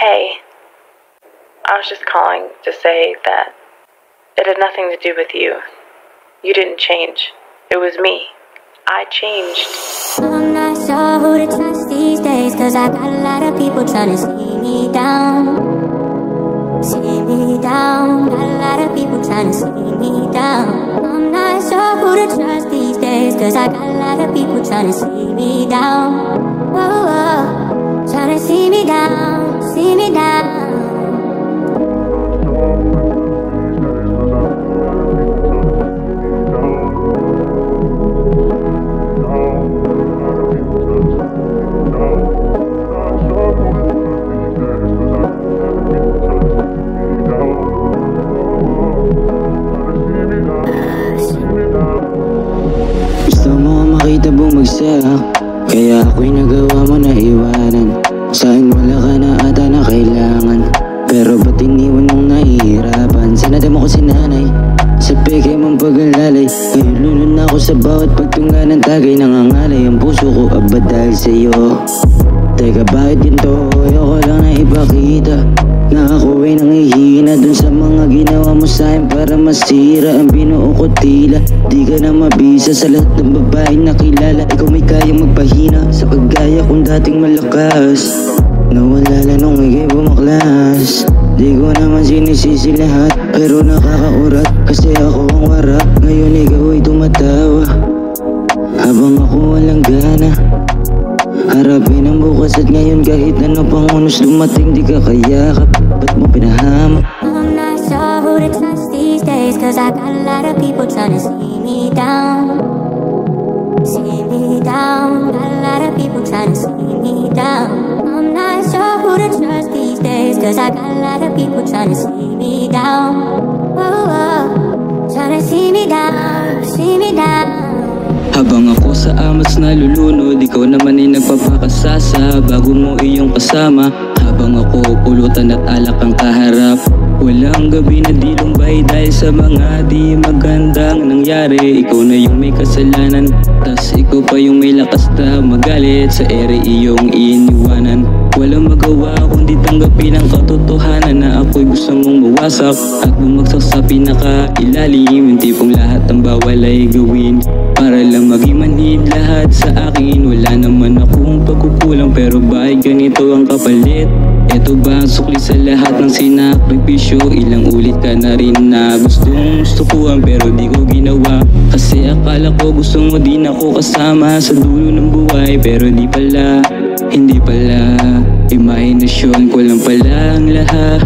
Hey, I was just calling to say that it had nothing to do with you. You didn't change. It was me. I changed. I'm not sure who to trust these days, cause I got a lot of people trying to see me down. See me down. Got a lot of people trying to see me down. I'm not sure who to trust these days, cause I got a lot of people trying to see me down. Whoa, whoa. Trying to see me down, see me down. Gusto mo makita bumagsak, kaya ako'y nagawa mo na iwanan. Sa'kin wala ka na ata na kailangan, pero ba't iniwan mong nahihirapan? Sinadama ko si nanay sa peke mong pag-alalay. Ngayon lunod na ako sa bawat pagtunga ng tagay. Nangangalay ang puso ko abad dahil sa'yo. Teka, bakit ganito? Ayoko lang na ipakita na ako ay nangihina dun sa mga ginawa mo sa'kin para masira ang binuo ko tila. Di ka na mabisa sa lahat ng babaeng nakilala. Ikaw may kayang magpahina sa kagaya kong dating malakas. Nawala na nung ikay bumaklas. Di ko naman sinisisi lahat, pero nakakaurat kasi ako ang warap. Ngayon ikaw ay tumatawa habang ako walang gana harapin ang bukas at ngayon kahit ano pang unos dumating di ka kayakap. Ba't mo pinahama? I'm not sure who to trust these days, cause I got a lot of people trying to see me down. See me down. Got a lot of people trying to see me down. I'm not sure who to trust these days, cause I got a lot of people trying to see me down. Whoa, whoa. Trying to see me down, see me down. Habang ako sa amas nalulunod, ikaw naman ay nagpapakasasa bago mo iyong kasama. Habang ako pulutan at alak ang kaharap, walang gabi na di lumbay dahil sa mga di magandang nangyari. Ikaw na yung may kasalanan, tas ikaw pa yung may lakas na magalit. Sa ere iyong iniwanan, walang magawa kundi tanggapin ang katotohanan na ako'y gusto mong mawasak at bumagsak sa pinakailalim. Yung tipong lahat ng bawal ay gawin para lang maging manhid lahat sa akin. Wala naman akong pagkukulang, pero bakit ganito ang kapalit? Ito ba ang sukli sa lahat ng sinakripisyo? Ilang ulit ka na rin na gustong sukuhan, pero di ko ginawa kasi akala ko gusto mo din ako kasama sa dulo ng buhay. Pero di pala, hindi pala, imahinasyon ko lang pala ang lahat.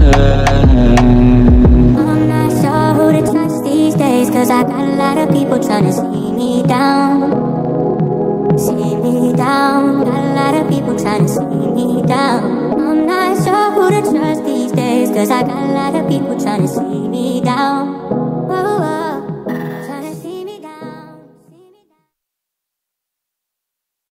I'm not sure who to trust these days, cause I got a lot of people trying to see me down. See me down. Got a lot of people trying to see me down. I'm not sure who to trust these days, cause I got a lot of people trying to see me